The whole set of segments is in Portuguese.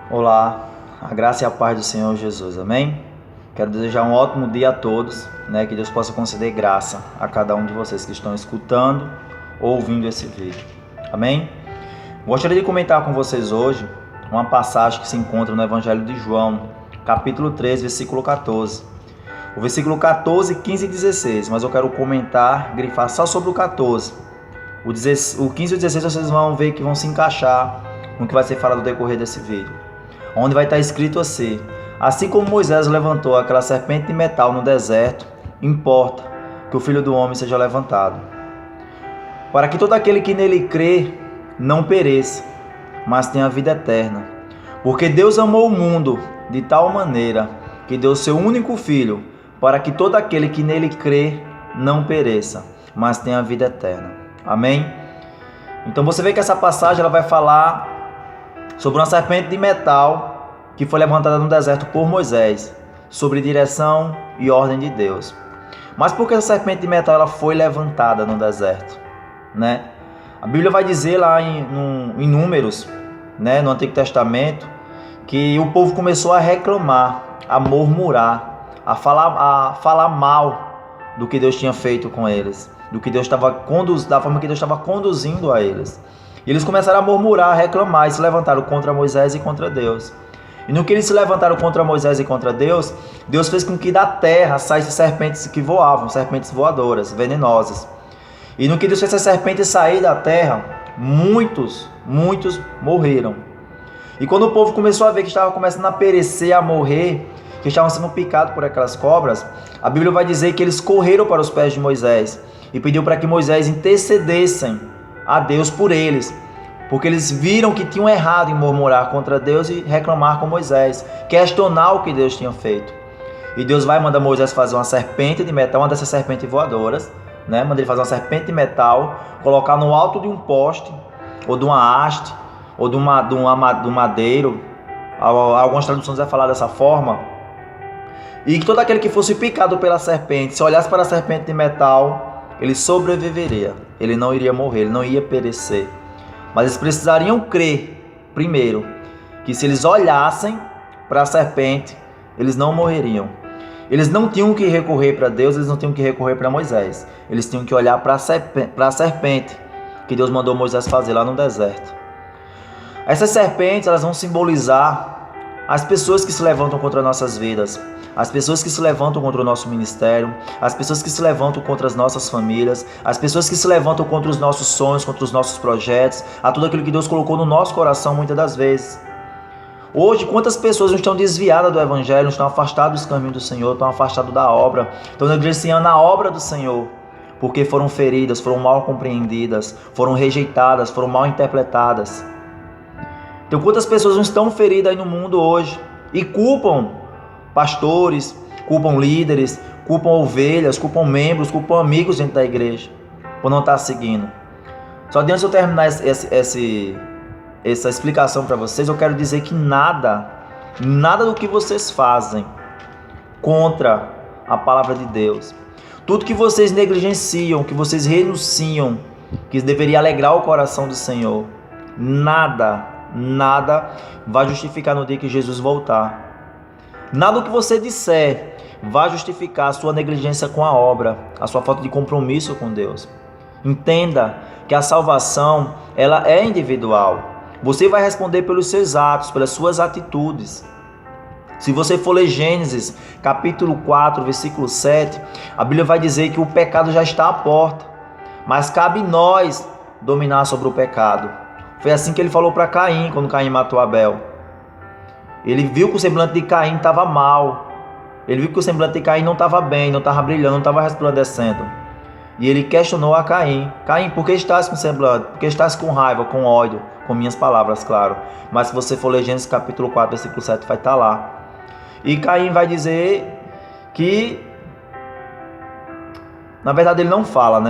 Olá, a graça e a paz do Senhor Jesus, amém? Quero desejar um ótimo dia a todos, que Deus possa conceder graça a cada um de vocês que estão escutando ou ouvindo esse vídeo, amém? Gostaria de comentar com vocês hoje uma passagem que se encontra no Evangelho de João, capítulo 3, versículo 14. O versículo 14, 15 e 16, mas eu quero grifar só sobre o 14. O 15 e o 16 vocês vão ver que vão se encaixar no que vai ser falado no decorrer desse vídeo. Onde vai estar escrito assim como Moisés levantou aquela serpente de metal no deserto, importa que o Filho do Homem seja levantado, para que todo aquele que nele crê não pereça, mas tenha vida eterna. Porque Deus amou o mundo de tal maneira que deu seu único Filho, para que todo aquele que nele crê não pereça, mas tenha vida eterna. Amém? Então você vê que essa passagem ela vai falar sobre uma serpente de metal que foi levantada no deserto por Moisés, sobre direção e ordem de Deus. Mas por que essa serpente de metal ela foi levantada no deserto? A Bíblia vai dizer lá em Números, no Antigo Testamento, que o povo começou a reclamar, a murmurar, a falar mal do que Deus tinha feito com eles, da forma que Deus estava conduzindo a eles. E eles começaram a murmurar, a reclamar e se levantaram contra Moisés e contra Deus. E no que eles se levantaram contra Moisés e contra Deus, Deus fez com que da terra saíssem serpentes que voavam, serpentes voadoras, venenosas. E no que Deus fez essas serpentes sair da terra, muitos morreram. E quando o povo começou a ver que estava começando a perecer, a morrer, que estavam sendo picados por aquelas cobras, a Bíblia vai dizer que eles correram para os pés de Moisés e pediu para que Moisés intercedessem a Deus por eles, porque eles viram que tinham errado em murmurar contra Deus e reclamar com Moisés, questionar o que Deus tinha feito. E Deus vai mandar Moisés fazer uma serpente de metal, uma dessas serpentes voadoras, manda ele fazer uma serpente de metal, colocar no alto de um poste, ou de uma haste, ou de um madeiro, algumas traduções vai falar dessa forma, e que todo aquele que fosse picado pela serpente, se olhasse para a serpente de metal, ele sobreviveria, ele não iria morrer, ele não ia perecer. Mas eles precisariam crer, primeiro, que se eles olhassem para a serpente, eles não morreriam. Eles não tinham que recorrer para Deus, eles não tinham que recorrer para Moisés. Eles tinham que olhar para a serpente que Deus mandou Moisés fazer lá no deserto. Essas serpentes elas vão simbolizar as pessoas que se levantam contra nossas vidas, as pessoas que se levantam contra o nosso ministério, as pessoas que se levantam contra as nossas famílias, as pessoas que se levantam contra os nossos sonhos, contra os nossos projetos, a tudo aquilo que Deus colocou no nosso coração muitas das vezes. Hoje, quantas pessoas não estão desviadas do Evangelho, não estão afastadas dos caminhos do Senhor, estão afastadas da obra, estão negligenciando a obra do Senhor, porque foram feridas, foram mal compreendidas, foram rejeitadas, foram mal interpretadas. Então, quantas pessoas não estão feridas aí no mundo hoje e culpam pastores, culpam líderes, culpam ovelhas, culpam membros, culpam amigos dentro da igreja por não estar seguindo. Só antes de eu terminar essa explicação para vocês, eu quero dizer que nada do que vocês fazem contra a palavra de Deus, tudo que vocês negligenciam, que vocês renunciam, que deveria alegrar o coração do Senhor, nada vai justificar no dia que Jesus voltar. Nada do que você disser vai justificar a sua negligência com a obra, a sua falta de compromisso com Deus. Entenda que a salvação ela é individual. Você vai responder pelos seus atos, pelas suas atitudes. Se você for ler Gênesis, capítulo 4, versículo 7, a Bíblia vai dizer que o pecado já está à porta, mas cabe nós dominar sobre o pecado. Foi assim que ele falou para Caim, quando Caim matou Abel. Ele viu que o semblante de Caim estava mal. Ele viu que o semblante de Caim não estava bem, não estava brilhando, não estava resplandecendo. E ele questionou a Caim: Caim, por que estás com semblante? Por que estás com raiva, com ódio? Com minhas palavras, claro. Mas se você for ler Gênesis capítulo 4, versículo 7, vai estar lá. E Caim vai dizer que, na verdade ele não fala,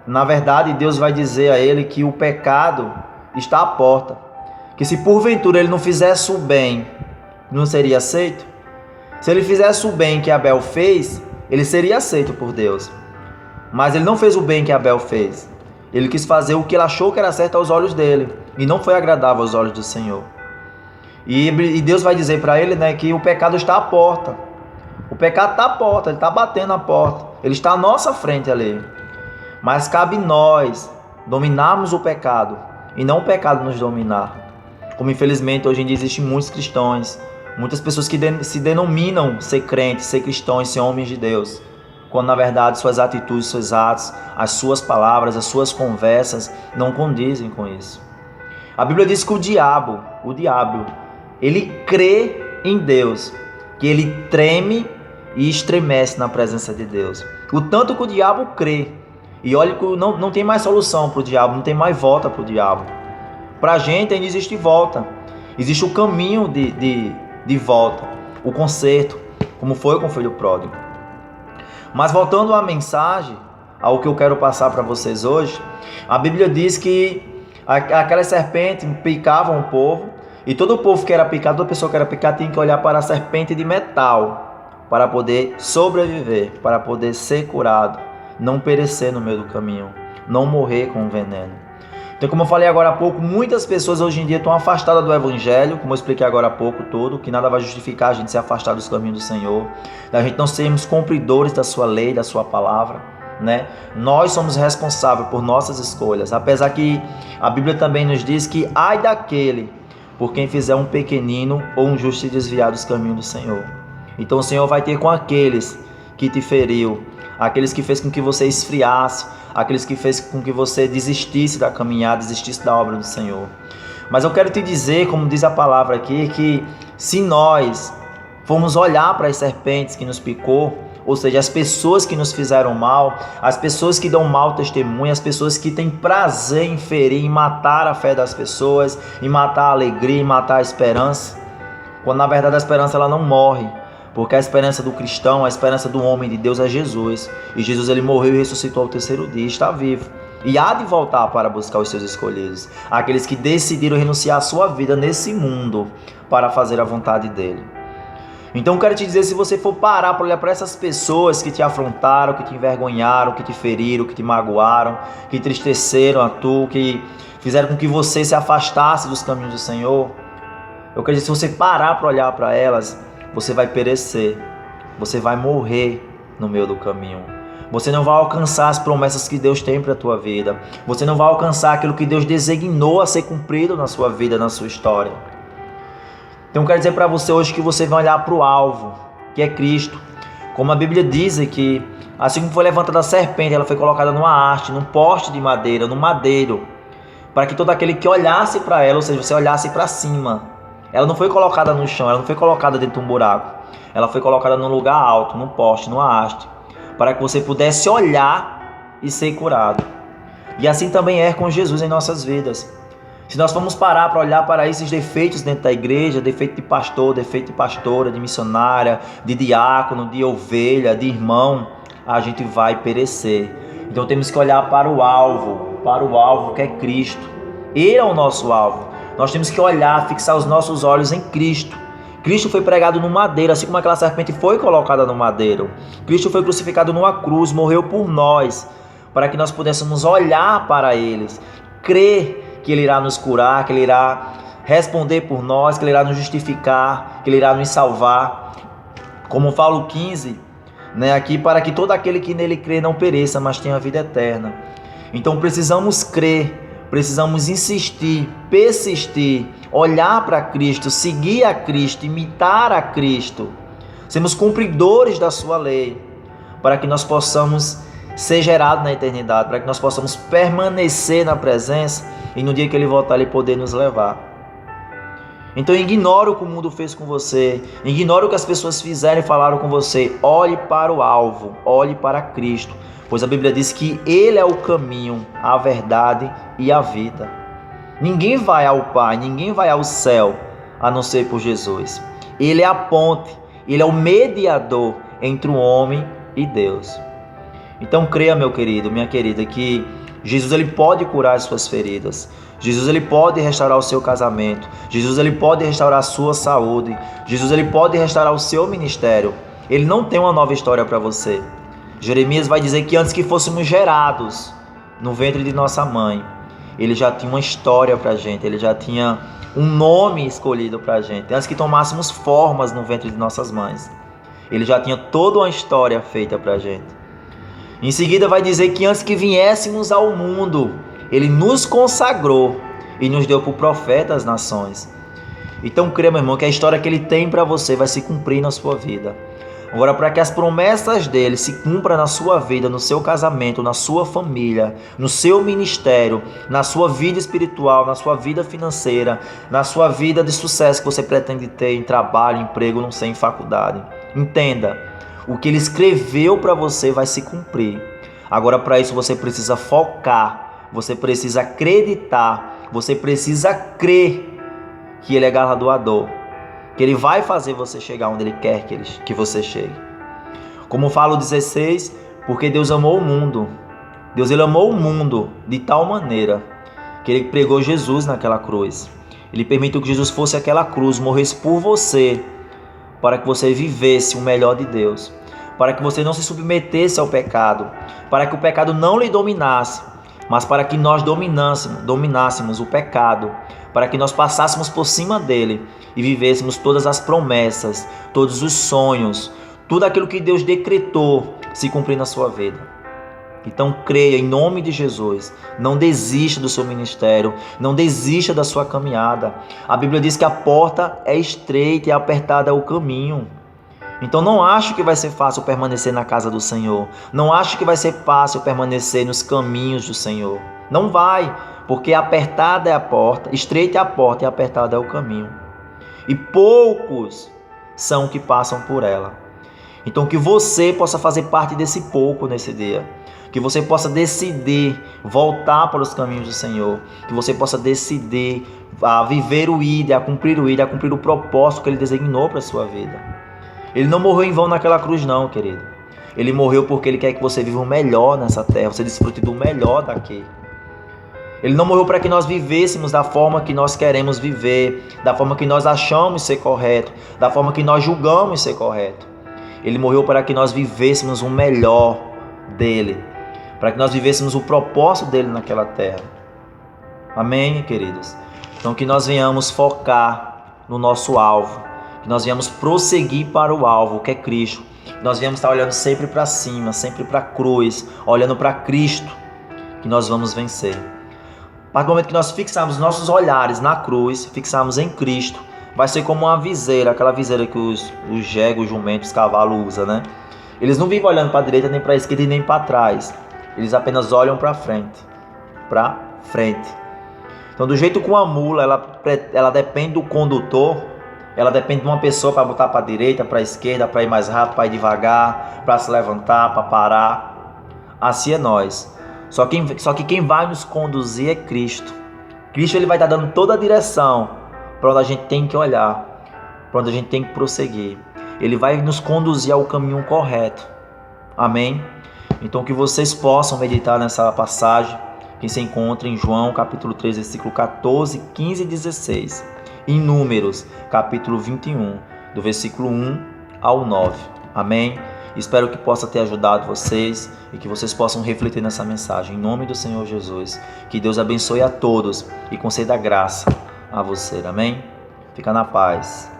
Na verdade Deus vai dizer a ele que o pecado está à porta. Que se porventura ele não fizesse o bem, não seria aceito? Se ele fizesse o bem que Abel fez, ele seria aceito por Deus. Mas ele não fez o bem que Abel fez. Ele quis fazer o que ele achou que era certo aos olhos dele, e não foi agradável aos olhos do Senhor. E Deus vai dizer para ele, né, que o pecado está à porta. O pecado está à porta, ele está batendo a porta. Ele está à nossa frente ali. Mas cabe nós dominarmos o pecado e não o pecado nos dominar. Como infelizmente hoje em dia existem muitos cristãos, muitas pessoas que se denominam ser crentes, ser cristãos, ser homens de Deus, quando na verdade suas atitudes, seus atos, as suas palavras, as suas conversas não condizem com isso. A Bíblia diz que o diabo, ele crê em Deus, que ele treme e estremece na presença de Deus. O tanto que o diabo crê. E olha que não tem mais solução para o diabo, não tem mais volta para o diabo. Para a gente ainda existe volta. Existe o caminho de volta, o conserto, como foi com o filho pródigo. Mas voltando à mensagem, ao que eu quero passar para vocês hoje, a Bíblia diz que aquela serpente picava o povo, e todo o povo que era picado, toda pessoa que era picada tinha que olhar para a serpente de metal, para poder sobreviver, para poder ser curado, não perecer no meio do caminho, não morrer com o veneno. Então, como eu falei agora há pouco, muitas pessoas hoje em dia estão afastadas do Evangelho, como eu expliquei agora há pouco todo, que nada vai justificar a gente se afastar dos caminhos do Senhor, da gente não sermos cumpridores da sua lei, da sua palavra, né? Nós somos responsáveis por nossas escolhas, apesar que a Bíblia também nos diz que ai daquele por quem fizer um pequenino ou um justo se desviar dos caminhos do Senhor. Então o Senhor vai ter com aqueles que te feriu, aqueles que fez com que você esfriasse, aqueles que fez com que você desistisse da caminhada, desistisse da obra do Senhor. Mas eu quero te dizer, como diz a palavra aqui, que se nós formos olhar para as serpentes que nos picou, ou seja, as pessoas que nos fizeram mal, as pessoas que dão mau testemunho, as pessoas que têm prazer em ferir, em matar a fé das pessoas, em matar a alegria, em matar a esperança, quando na verdade a esperança ela não morre, porque a esperança do cristão, a esperança do homem de Deus é Jesus, e Jesus ele morreu e ressuscitou ao terceiro dia, está vivo, e há de voltar para buscar os seus escolhidos, aqueles que decidiram renunciar à sua vida nesse mundo para fazer a vontade dele. Então eu quero te dizer, se você for parar para olhar para essas pessoas que te afrontaram, que te envergonharam, que te feriram, que te magoaram, que entristeceram a tu, que fizeram com que você se afastasse dos caminhos do Senhor, eu quero dizer, se você parar para olhar para elas, você vai perecer, você vai morrer no meio do caminho. Você não vai alcançar as promessas que Deus tem para a tua vida. Você não vai alcançar aquilo que Deus designou a ser cumprido na sua vida, na sua história. Então eu quero dizer para você hoje que você vai olhar para o alvo, que é Cristo. Como a Bíblia diz que assim como foi levantada a serpente, ela foi colocada numa haste, num poste de madeira, num madeiro, para que todo aquele que olhasse para ela, ou seja, você olhasse para cima. Ela não foi colocada no chão, ela não foi colocada dentro de um buraco. Ela foi colocada num lugar alto, num poste, numa haste, para que você pudesse olhar e ser curado. E assim também é com Jesus em nossas vidas. Se nós formos parar para olhar para esses defeitos dentro da igreja, defeito de pastor, defeito de pastora, de missionária, de diácono, de ovelha, de irmão, a gente vai perecer. Então temos que olhar para o alvo que é Cristo. Ele é o nosso alvo. Nós temos que olhar, fixar os nossos olhos em Cristo. Cristo foi pregado no madeiro, assim como aquela serpente foi colocada no madeiro. Cristo foi crucificado numa cruz, morreu por nós, para que nós pudéssemos olhar para eles, crer que Ele irá nos curar, que Ele irá responder por nós, que Ele irá nos justificar, que Ele irá nos salvar. Como fala o 15, aqui, para que todo aquele que nele crê não pereça, mas tenha a vida eterna. Então precisamos crer, precisamos insistir, persistir, olhar para Cristo, seguir a Cristo, imitar a Cristo, sermos cumpridores da sua lei, para que nós possamos ser gerados na eternidade, para que nós possamos permanecer na presença e no dia que Ele voltar, Ele poder nos levar. Então ignore o que o mundo fez com você, ignore o que as pessoas fizeram e falaram com você. Olhe para o alvo, olhe para Cristo, pois a Bíblia diz que Ele é o caminho, a verdade e a vida. Ninguém vai ao Pai, ninguém vai ao céu, a não ser por Jesus. Ele é a ponte, Ele é o mediador entre o homem e Deus. Então creia, meu querido, minha querida, que Jesus ele pode curar as suas feridas. Jesus ele pode restaurar o seu casamento. Jesus ele pode restaurar a sua saúde. Jesus ele pode restaurar o seu ministério. Ele não tem uma nova história para você. Jeremias vai dizer que antes que fôssemos gerados no ventre de nossa mãe, Ele já tinha uma história para a gente. Ele já tinha um nome escolhido para a gente, antes que tomássemos formas no ventre de nossas mães. Ele já tinha toda uma história feita para a gente. Em seguida vai dizer que antes que viéssemos ao mundo, Ele nos consagrou e nos deu por profeta às nações. Então creia, meu irmão, que a história que Ele tem para você vai se cumprir na sua vida. Agora, para que as promessas dele se cumpram na sua vida, no seu casamento, na sua família, no seu ministério, na sua vida espiritual, na sua vida financeira, na sua vida de sucesso que você pretende ter em trabalho, emprego, não sei, em faculdade. Entenda, o que ele escreveu para você vai se cumprir. Agora, para isso você precisa focar, você precisa acreditar, você precisa crer que ele é galardoador, que Ele vai fazer você chegar onde Ele quer que você chegue. Como fala o 16, porque Deus amou o mundo. Deus Ele amou o mundo de tal maneira que Ele pregou Jesus naquela cruz. Ele permitiu que Jesus fosse aquela cruz, morresse por você, para que você vivesse o melhor de Deus, para que você não se submetesse ao pecado, para que o pecado não lhe dominasse, mas para que nós dominássemos o pecado, para que nós passássemos por cima dele e vivêssemos todas as promessas, todos os sonhos, tudo aquilo que Deus decretou se cumprir na sua vida. Então creia em nome de Jesus, não desista do seu ministério, não desista da sua caminhada. A Bíblia diz que a porta é estreita e apertada é o caminho. Então não acho que vai ser fácil permanecer na casa do Senhor. Não acho que vai ser fácil permanecer nos caminhos do Senhor. Não vai, porque apertada é a porta, estreita é a porta e apertada é o caminho. E poucos são que passam por ela. Então que você possa fazer parte desse pouco nesse dia. Que você possa decidir voltar para os caminhos do Senhor. Que você possa decidir a viver o ID, a cumprir o propósito que Ele designou para a sua vida. Ele não morreu em vão naquela cruz não, querido. Ele morreu porque Ele quer que você viva o melhor nessa terra, você desfrute do melhor daqui. Ele não morreu para que nós vivêssemos da forma que nós queremos viver, da forma que nós achamos ser correto, da forma que nós julgamos ser correto. Ele morreu para que nós vivêssemos o melhor dele, para que nós vivêssemos o propósito dele naquela terra. Amém, queridos? Então que nós venhamos focar no nosso alvo, que nós venhamos prosseguir para o alvo, que é Cristo. Que nós venhamos estar olhando sempre para cima, sempre para a cruz, olhando para Cristo, que nós vamos vencer. A partir do momento que nós fixarmos nossos olhares na cruz, fixarmos em Cristo, vai ser como uma viseira, aquela viseira que os jegos, os jumentos, os cavalos usam, né? Eles não vivem olhando para a direita, nem para a esquerda e nem para trás. Eles apenas olham para frente. Para frente. Então, do jeito que uma mula, ela depende do condutor, ela depende de uma pessoa para botar para a direita, para a esquerda, para ir mais rápido, para ir devagar, para se levantar, para parar. Assim é nós. Só que quem vai nos conduzir é Cristo. Cristo ele vai estar dando toda a direção para onde a gente tem que olhar, para onde a gente tem que prosseguir. Ele vai nos conduzir ao caminho correto. Amém? Então que vocês possam meditar nessa passagem que se encontra em João capítulo 3, versículo 14, 15 e 16. Em Números capítulo 21, do versículo 1 ao 9. Amém? Espero que possa ter ajudado vocês e que vocês possam refletir nessa mensagem. Em nome do Senhor Jesus. Que Deus abençoe a todos e conceda graça a você. Amém? Fica na paz.